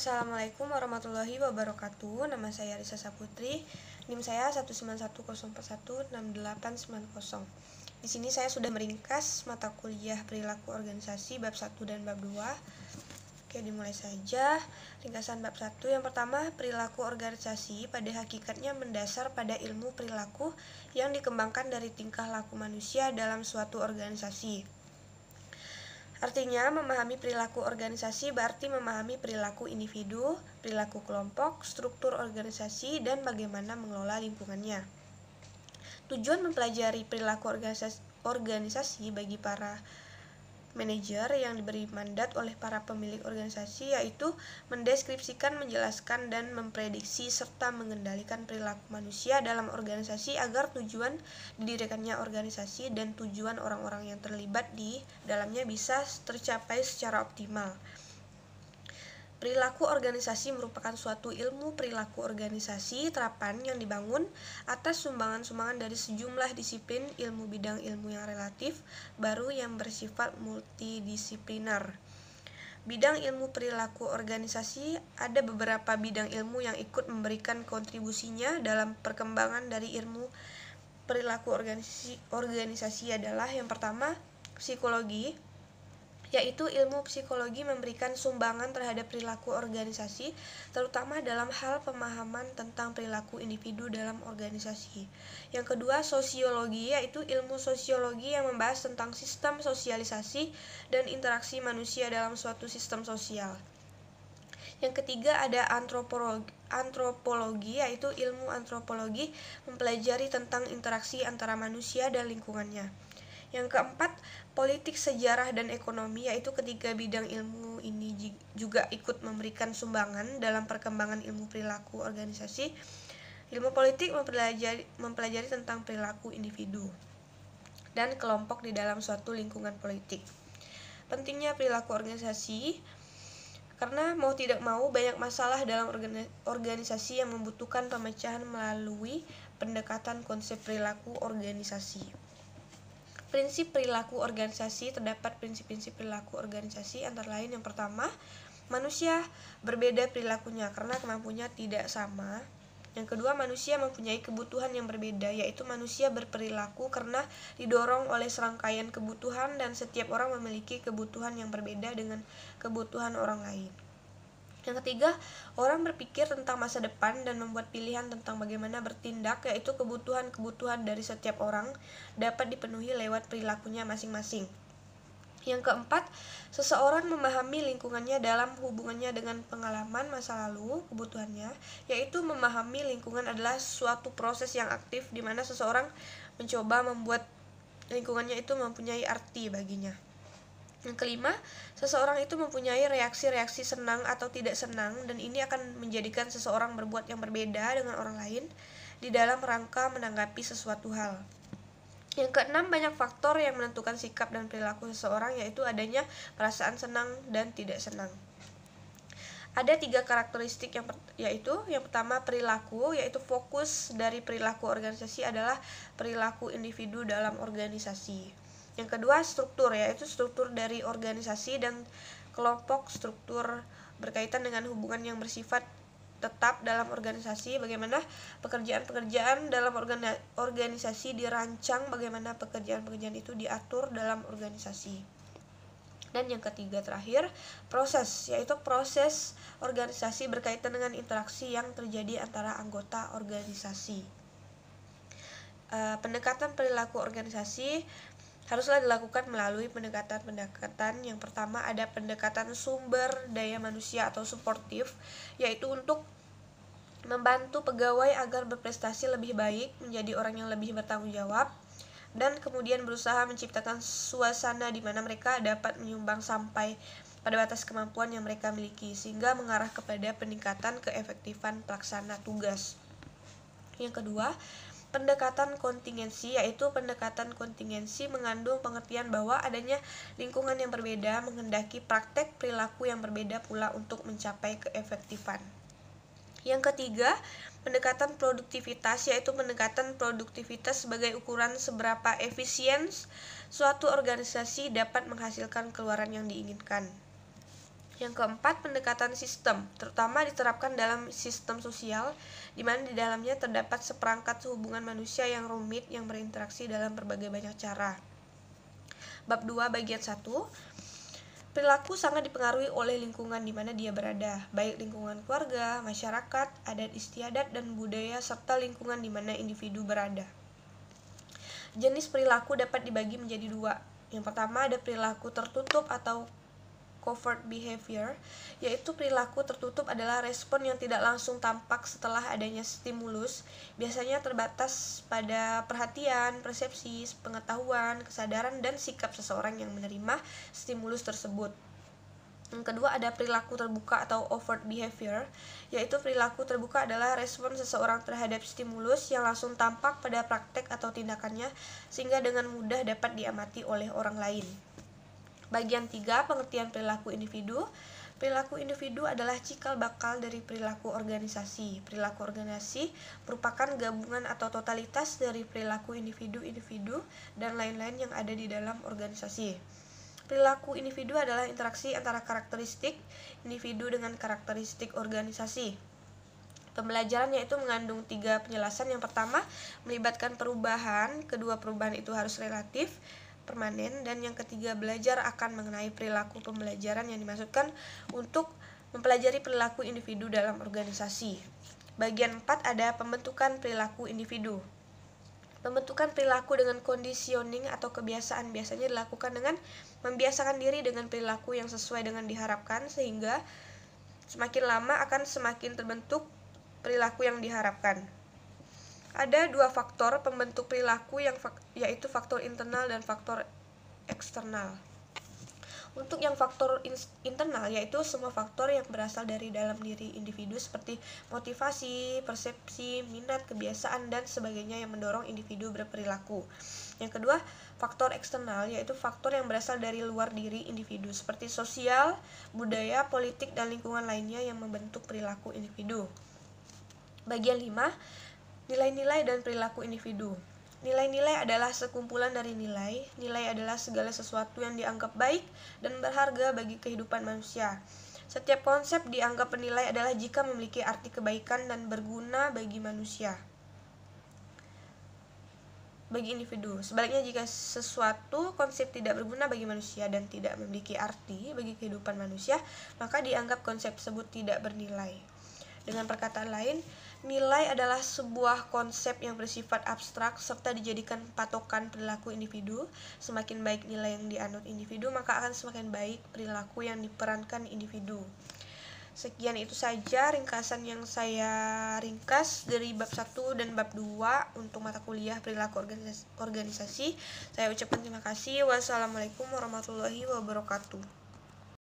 Assalamualaikum warahmatullahi wabarakatuh. Nama saya Risa Saputri. NIM saya 19104168890. Di sini saya sudah meringkas mata kuliah perilaku organisasi bab 1 dan bab 2. Oke, dimulai saja. Ringkasan bab 1 yang pertama, perilaku organisasi pada hakikatnya mendasar pada ilmu perilaku yang dikembangkan dari tingkah laku manusia dalam suatu organisasi. Artinya, memahami perilaku organisasi berarti memahami perilaku individu, perilaku kelompok, struktur organisasi, dan bagaimana mengelola lingkungannya. Tujuan mempelajari perilaku organisasi bagi para manajer yang diberi mandat oleh para pemilik organisasi yaitu mendeskripsikan, menjelaskan, dan memprediksi serta mengendalikan perilaku manusia dalam organisasi agar tujuan didirikannya organisasi dan tujuan orang-orang yang terlibat di dalamnya bisa tercapai secara optimal. Perilaku organisasi merupakan suatu ilmu perilaku organisasi terapan yang dibangun atas sumbangan-sumbangan dari sejumlah disiplin ilmu bidang ilmu yang relatif baru yang bersifat multidisipliner. Bidang ilmu perilaku organisasi ada beberapa bidang ilmu yang ikut memberikan kontribusinya dalam perkembangan dari ilmu perilaku organisasi adalah yang pertama, psikologi, yaitu ilmu psikologi memberikan sumbangan terhadap perilaku organisasi, terutama dalam hal pemahaman tentang perilaku individu dalam organisasi. Yang kedua, sosiologi, yaitu ilmu sosiologi yang membahas tentang sistem sosialisasi dan interaksi manusia dalam suatu sistem sosial. Yang ketiga, ada antropologi, yaitu ilmu antropologi mempelajari tentang interaksi antara manusia dan lingkungannya. Yang keempat, politik, sejarah, dan ekonomi, yaitu ketiga bidang ilmu ini juga ikut memberikan sumbangan dalam perkembangan ilmu perilaku organisasi. Ilmu politik mempelajari tentang perilaku individu dan kelompok di dalam suatu lingkungan politik. Pentingnya perilaku organisasi, karena mau tidak mau banyak masalah dalam organisasi yang membutuhkan pemecahan melalui pendekatan konsep perilaku organisasi. Prinsip perilaku organisasi, terdapat prinsip-prinsip perilaku organisasi antara lain yang pertama, manusia berbeda perilakunya karena kemampuannya tidak sama. Yang kedua, manusia mempunyai kebutuhan yang berbeda, yaitu manusia berperilaku karena didorong oleh serangkaian kebutuhan dan setiap orang memiliki kebutuhan yang berbeda dengan kebutuhan orang lain. Yang ketiga, orang berpikir tentang masa depan dan membuat pilihan tentang bagaimana bertindak, yaitu kebutuhan-kebutuhan dari setiap orang dapat dipenuhi lewat perilakunya masing-masing. Yang keempat, seseorang memahami lingkungannya dalam hubungannya dengan pengalaman masa lalu kebutuhannya, yaitu memahami lingkungan adalah suatu proses yang aktif di mana seseorang mencoba membuat lingkungannya itu mempunyai arti baginya. Yang kelima, seseorang itu mempunyai reaksi-reaksi senang atau tidak senang dan ini akan menjadikan seseorang berbuat yang berbeda dengan orang lain di dalam rangka menanggapi sesuatu hal. Yang keenam, banyak faktor yang menentukan sikap dan perilaku seseorang, yaitu adanya perasaan senang dan tidak senang. Ada 3 karakteristik yaitu yang pertama perilaku, yaitu fokus dari perilaku organisasi adalah perilaku individu dalam organisasi. Yang kedua, struktur, yaitu struktur dari organisasi dan kelompok. Struktur berkaitan dengan hubungan yang bersifat tetap dalam organisasi, bagaimana pekerjaan-pekerjaan dalam organisasi dirancang, bagaimana pekerjaan-pekerjaan itu diatur dalam organisasi. Dan yang ketiga terakhir, proses, yaitu proses organisasi berkaitan dengan interaksi yang terjadi antara anggota organisasi. Pendekatan perilaku organisasi haruslah dilakukan melalui pendekatan-pendekatan. Yang pertama, ada pendekatan sumber daya manusia atau suportif, yaitu untuk membantu pegawai agar berprestasi lebih baik, menjadi orang yang lebih bertanggung jawab, dan kemudian berusaha menciptakan suasana di mana mereka dapat menyumbang sampai pada batas kemampuan yang mereka miliki, sehingga mengarah kepada peningkatan keefektifan pelaksana tugas. Yang kedua, pendekatan kontingensi, yaitu pendekatan kontingensi mengandung pengertian bahwa adanya lingkungan yang berbeda menghendaki praktek perilaku yang berbeda pula untuk mencapai keefektifan. Yang ketiga, pendekatan produktivitas, yaitu pendekatan produktivitas sebagai ukuran seberapa efisien suatu organisasi dapat menghasilkan keluaran yang diinginkan. Yang keempat, pendekatan sistem, terutama diterapkan dalam sistem sosial, di mana di dalamnya terdapat seperangkat hubungan manusia yang rumit yang berinteraksi dalam berbagai banyak cara. Bab 2 bagian 1. Perilaku sangat dipengaruhi oleh lingkungan di mana dia berada, baik lingkungan keluarga, masyarakat, adat istiadat, dan budaya, serta lingkungan di mana individu berada. Jenis perilaku dapat dibagi menjadi dua. Yang pertama ada perilaku tertutup atau covert behavior, yaitu perilaku tertutup adalah respon yang tidak langsung tampak setelah adanya stimulus, biasanya terbatas pada perhatian, persepsi, pengetahuan, kesadaran, dan sikap seseorang yang menerima stimulus tersebut. Yang kedua ada perilaku terbuka atau overt behavior, yaitu perilaku terbuka adalah respon seseorang terhadap stimulus yang langsung tampak pada praktek atau tindakannya, sehingga dengan mudah dapat diamati oleh orang lain. Bagian 3, pengertian perilaku individu. Perilaku individu adalah cikal bakal dari perilaku organisasi. Perilaku organisasi merupakan gabungan atau totalitas dari perilaku individu-individu dan lain-lain yang ada di dalam organisasi. Perilaku individu adalah interaksi antara karakteristik individu dengan karakteristik organisasi. Pembelajaran yaitu mengandung 3 penjelasan. Yang pertama, melibatkan perubahan. Kedua, perubahan itu harus relatif, permanen, dan yang ketiga, belajar akan mengenai perilaku pembelajaran yang dimaksudkan untuk mempelajari perilaku individu dalam organisasi. Bagian 4 ada pembentukan perilaku individu. Pembentukan perilaku dengan conditioning atau kebiasaan biasanya dilakukan dengan membiasakan diri dengan perilaku yang sesuai dengan diharapkan, sehingga semakin lama akan semakin terbentuk perilaku yang diharapkan. Ada 2 faktor pembentuk perilaku yaitu faktor internal dan faktor eksternal. Untuk yang faktor internal yaitu semua faktor yang berasal dari dalam diri individu seperti motivasi, persepsi, minat, kebiasaan, dan sebagainya yang mendorong individu berperilaku. Yang kedua, faktor eksternal yaitu faktor yang berasal dari luar diri individu seperti sosial, budaya, politik, dan lingkungan lainnya yang membentuk perilaku individu. Bagian 5, nilai-nilai dan perilaku individu. Nilai-nilai adalah sekumpulan dari nilai. Nilai adalah segala sesuatu yang dianggap baik dan berharga bagi kehidupan manusia. Setiap konsep dianggap bernilai adalah jika memiliki arti kebaikan dan berguna bagi manusia, bagi individu. Sebaliknya, jika sesuatu konsep tidak berguna bagi manusia dan tidak memiliki arti bagi kehidupan manusia, maka dianggap konsep tersebut tidak bernilai. Dengan perkataan lain, nilai adalah sebuah konsep yang bersifat abstrak serta dijadikan patokan perilaku individu. Semakin baik nilai yang dianut individu, maka akan semakin baik perilaku yang diperankan individu. Sekian itu saja ringkasan yang saya ringkas dari bab 1 dan bab 2 untuk mata kuliah perilaku organisasi. Saya ucapkan terima kasih. Wassalamualaikum warahmatullahi wabarakatuh.